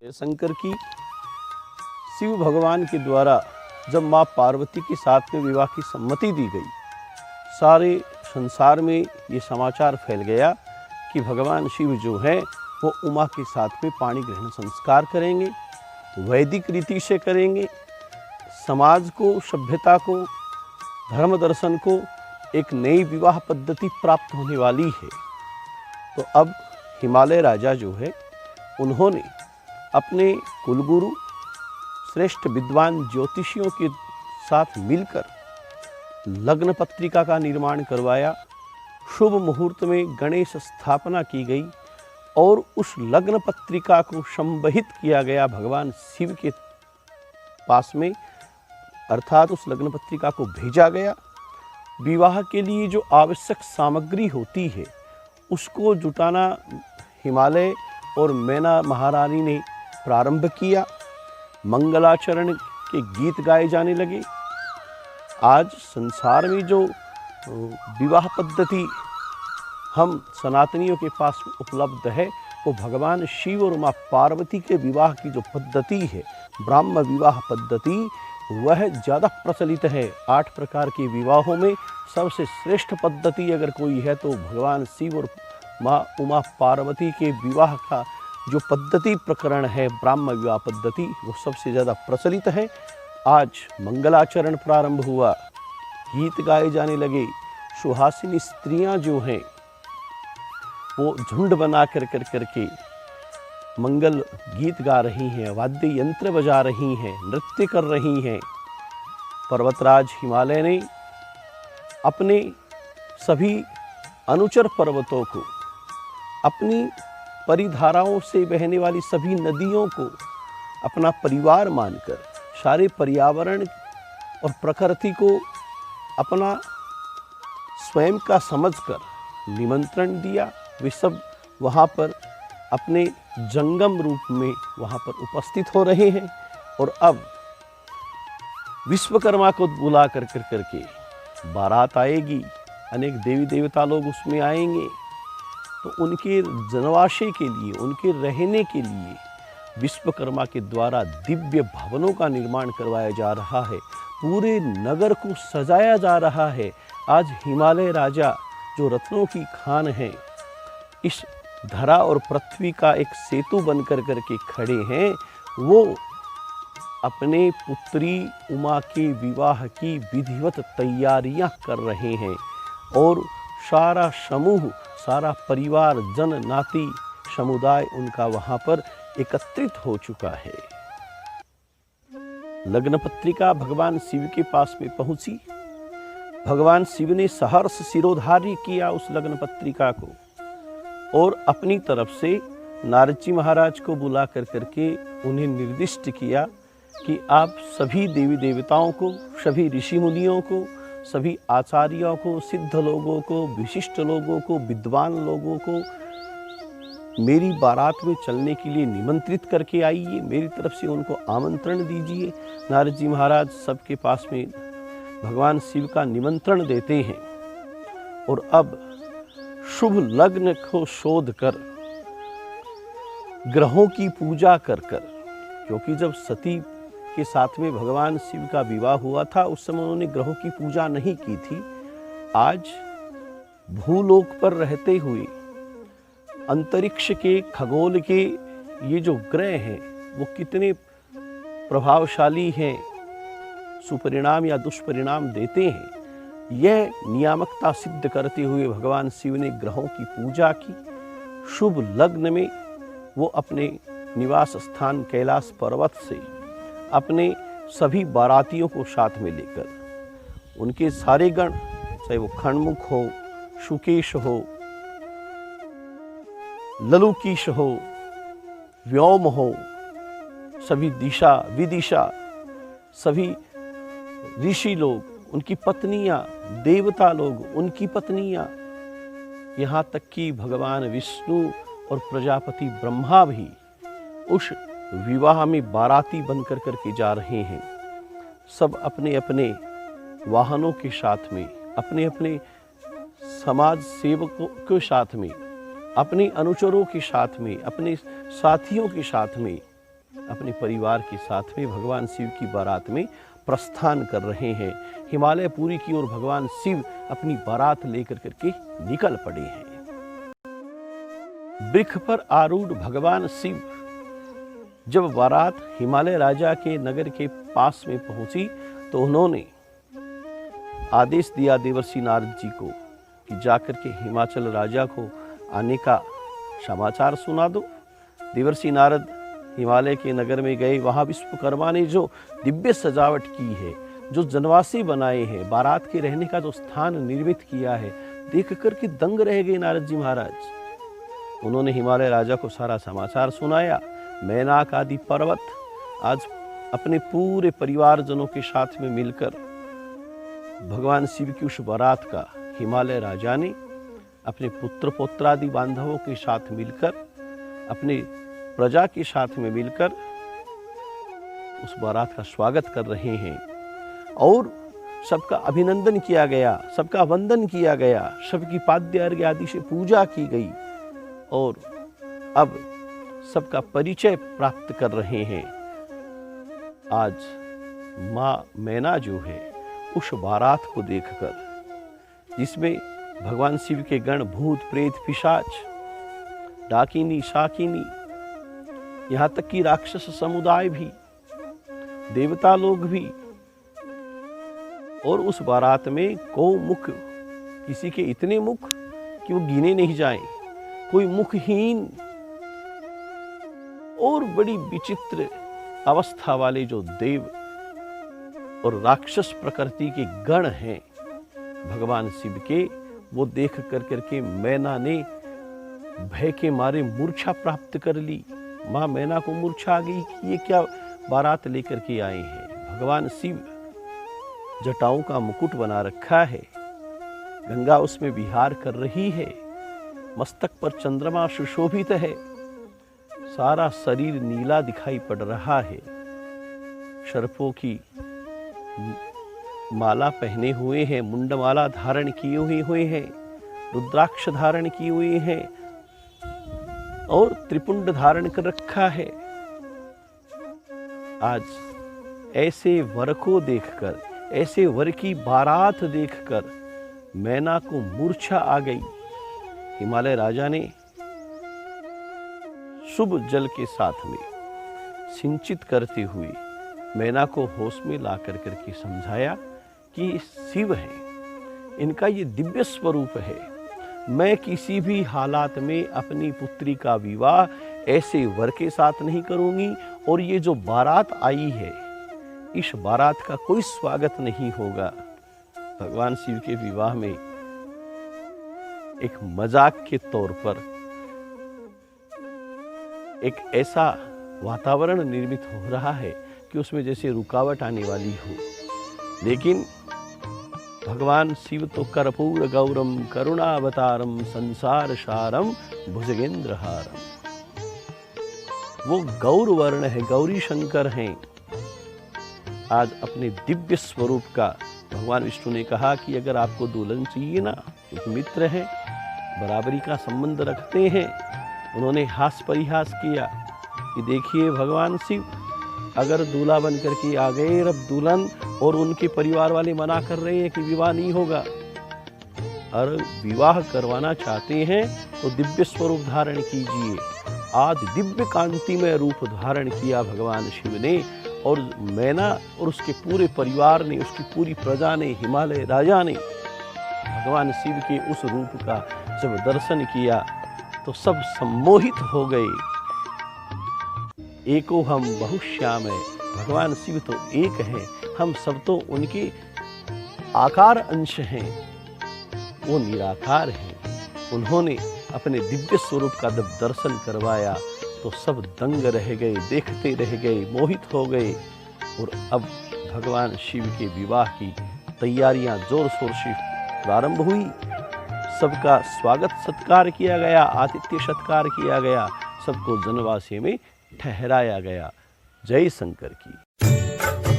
शंकर की शिव भगवान के द्वारा जब माँ पार्वती के साथ में विवाह की सम्मति दी गई, सारे संसार में ये समाचार फैल गया कि भगवान शिव जो है वो उमा के साथ में पाणी ग्रहण संस्कार करेंगे, वैदिक रीति से करेंगे। समाज को, सभ्यता को, धर्म दर्शन को एक नई विवाह पद्धति प्राप्त होने वाली है। तो अब हिमालय राजा जो है उन्होंने अपने कुलगुरु श्रेष्ठ विद्वान ज्योतिषियों के साथ मिलकर लग्न पत्रिका का निर्माण करवाया। शुभ मुहूर्त में गणेश स्थापना की गई और उस लग्न पत्रिका को संवहित किया गया भगवान शिव के पास में, अर्थात उस लग्न पत्रिका को भेजा गया। विवाह के लिए जो आवश्यक सामग्री होती है उसको जुटाना हिमालय और मैना महारानी ने प्रारंभ किया। मंगलाचरण के गीत गाए जाने लगे। आज संसार में जो विवाह पद्धति हम सनातनियों के पास उपलब्ध है वो भगवान शिव और माँ पार्वती के विवाह की जो पद्धति है, ब्राह्म विवाह पद्धति, वह ज़्यादा प्रचलित है। 8 प्रकार के विवाहों में सबसे श्रेष्ठ पद्धति अगर कोई है तो भगवान शिव और माँ उमा पार्वती के विवाह का जो पद्धति प्रकरण है, ब्राह्म विवाह पद्धति, वो सबसे ज़्यादा प्रचलित है। आज मंगलाचरण प्रारंभ हुआ, गीत गाए जाने लगे। सुहासिनी स्त्रियां जो हैं वो झुंड बना करके मंगल गीत गा रही हैं, वाद्य यंत्र बजा रही हैं, नृत्य कर रही हैं। पर्वतराज हिमालय ने अपने सभी अनुचर पर्वतों को, अपनी परिधाराओं से बहने वाली सभी नदियों को अपना परिवार मानकर, सारे पर्यावरण और प्रकृति को अपना स्वयं का समझकर निमंत्रण दिया। वे सब वहाँ पर अपने जंगम रूप में वहाँ पर उपस्थित हो रहे हैं। और अब विश्वकर्मा को बुला करके बारात आएगी, अनेक देवी देवता लोग उसमें आएंगे। तो उनके जनवासे के लिए, उनके रहने के लिए विश्वकर्मा के द्वारा दिव्य भवनों का निर्माण करवाया जा रहा है। पूरे नगर को सजाया जा रहा है। आज हिमालय राजा जो रत्नों की खान है, इस धरा और पृथ्वी का एक सेतु बनकर करके खड़े हैं। वो अपने पुत्री उमा के विवाह की विधिवत तैयारियां कर रहे हैं और सारा समूह, सारा परिवार, जन नाती समुदाय उनका वहाँ पर एकत्रित हो चुका है। लग्न पत्रिका भगवान शिव के पास में पहुंची। भगवान शिव ने सहर्ष शिरोधार्य किया उस लग्न पत्रिका को और अपनी तरफ से नारद जी महाराज को बुला करके उन्हें निर्दिष्ट किया कि आप सभी देवी देवताओं को, सभी ऋषि मुनियों को, सभी आचार्यों को, सिद्ध लोगों को, विशिष्ट लोगों को, विद्वान लोगों को मेरी बारात में चलने के लिए निमंत्रित करके आइए, मेरी तरफ से उनको आमंत्रण दीजिए। नारद जी महाराज सबके पास में भगवान शिव का निमंत्रण देते हैं। और अब शुभ लग्न को शोध कर, ग्रहों की पूजा कर, क्योंकि जब सती के साथ में भगवान शिव का विवाह हुआ था उस समय उन्होंने ग्रहों की पूजा नहीं की थी। आज भूलोक पर रहते हुए अंतरिक्ष के, खगोल के ये जो ग्रह हैं वो कितने प्रभावशाली हैं, सुपरिणाम या दुष्परिणाम देते हैं, यह नियामकता सिद्ध करते हुए भगवान शिव ने ग्रहों की पूजा की। शुभ लग्न में वो अपने निवास स्थान कैलाश पर्वत से अपने सभी बारातियों को साथ में लेकर, उनके सारे गण, चाहे वो खणमुख हो, शुकेश हो, ललुकीश हो, व्योम हो, सभी दिशा विदिशा, सभी ऋषि लोग, उनकी पत्नियां, देवता लोग, उनकी पत्नियां, यहाँ तक कि भगवान विष्णु और प्रजापति ब्रह्मा भी उस विवाह में बाराती बनकर करके जा रहे हैं। सब अपने अपने वाहनों के साथ में, अपने अपने समाज सेवकों के साथ में, अपने अनुचरों के साथ में, अपने साथियों के साथ में अपने परिवार के साथ में भगवान शिव की बारात में प्रस्थान कर रहे हैं। हिमालय पुरी की ओर भगवान शिव अपनी बारात लेकर करके निकल पड़े हैं। वृक्ष पर आरूढ़ भगवान शिव जब बारात हिमालय राजा के नगर के पास में पहुंची तो उन्होंने आदेश दिया देवर्षि नारद जी को कि जाकर के हिमाचल राजा को आने का समाचार सुना दो। देवर्षि नारद हिमालय के नगर में गए। वहाँ विश्वकर्मा ने जो दिव्य सजावट की है, जो जनवासी बनाए हैं, बारात के रहने का जो स्थान निर्मित किया है, देख कर के दंग रह गए नारद जी महाराज। उन्होंने हिमालय राजा को सारा समाचार सुनाया। मैनाक आदि पर्वत आज अपने पूरे परिवारजनों के साथ में मिलकर भगवान शिव की उस बारात का हिमालय राजा ने अपने पुत्र पौत्रादि बांधवों के साथ मिलकर, अपने प्रजा के साथ में मिलकर उस बारात का स्वागत कर रहे हैं और सबका अभिनंदन किया गया, सबका वंदन किया गया, सबकी पाद्य अर्घ्य आदि से पूजा की गई और अब सबका परिचय प्राप्त कर रहे हैं। आज माँ मैना जो है उस बारात को देखकर, जिसमें भगवान शिव के गण भूत प्रेत पिशाच, डाकिनी शाकिनी, यहाँ तक कि राक्षस समुदाय भी, देवता लोग भी, और उस बारात में को मुख, किसी के इतने मुख कि वो गिने नहीं जाएं, कोई मुखहीन और बड़ी विचित्र अवस्था वाले जो देव और राक्षस प्रकृति के गण हैं भगवान शिव के, वो देख कर करके मैना ने भय के मारे मूर्छा प्राप्त कर ली। माँ मैना को मूर्छा आ गई कि ये क्या बारात लेकर के आए हैं। भगवान शिव जटाओं का मुकुट बना रखा है, गंगा उसमें विहार कर रही है, मस्तक पर चंद्रमा सुशोभित है, सारा शरीर नीला दिखाई पड़ रहा है, सर्पों की माला पहने हुए हैं, मुंडमाला धारण किए हुए हैं, रुद्राक्ष धारण किए हुए हैं और त्रिपुंड धारण कर रखा है। आज ऐसे वर को देखकर, ऐसे वर की बारात देखकर मैना को मूर्छा आ गई। हिमालय राजा ने शुभ जल के साथ में सिंचित करते हुए मैना को होश में ला कर करके समझाया कि शिव है, इनका ये दिव्य स्वरूप है। मैं किसी भी हालात में अपनी पुत्री का विवाह ऐसे वर के साथ नहीं करूंगी और ये जो बारात आई है, इस बारात का कोई स्वागत नहीं होगा। भगवान शिव के विवाह में एक मजाक के तौर पर एक ऐसा वातावरण निर्मित हो रहा है कि उसमें जैसे रुकावट आने वाली हो, लेकिन भगवान शिव तो कर्पूर गौरम करुणावतारम संसार सारम भुजगेंद्रहारम, वो गौर वर्ण है, गौरी शंकर हैं। आज अपने दिव्य स्वरूप का भगवान विष्णु ने कहा कि अगर आपको दुल्हन चाहिए ना, क्योंकि मित्र हैं, बराबरी का संबंध रखते हैं, उन्होंने हास परिहास किया कि देखिए भगवान शिव अगर दूल्हा बन करके आ गए, अब दुल्हन और उनके परिवार वाले मना कर रहे हैं कि विवाह नहीं होगा, और विवाह करवाना चाहते हैं तो दिव्य स्वरूप धारण कीजिए। आज दिव्य कांति में रूप धारण किया भगवान शिव ने, और मैना और उसके पूरे परिवार ने, उसकी पूरी प्रजा ने, हिमालय राजा ने भगवान शिव के उस रूप का जब दर्शन किया तो सब सम्मोहित हो गए। एको हम बहुश्याम है, भगवान शिव तो एक है, हम सब तो उनके आकार अंश हैं, वो निराकार हैं। उन्होंने अपने दिव्य स्वरूप का जब दर्शन करवाया तो सब दंग रह गए, देखते रह गए, मोहित हो गए। और अब भगवान शिव के विवाह की तैयारियां जोर शोर से प्रारंभ हुई। सबका स्वागत सत्कार किया गया, आतिथ्य सत्कार किया गया, सबको जनवासी में ठहराया गया। जय शंकर की।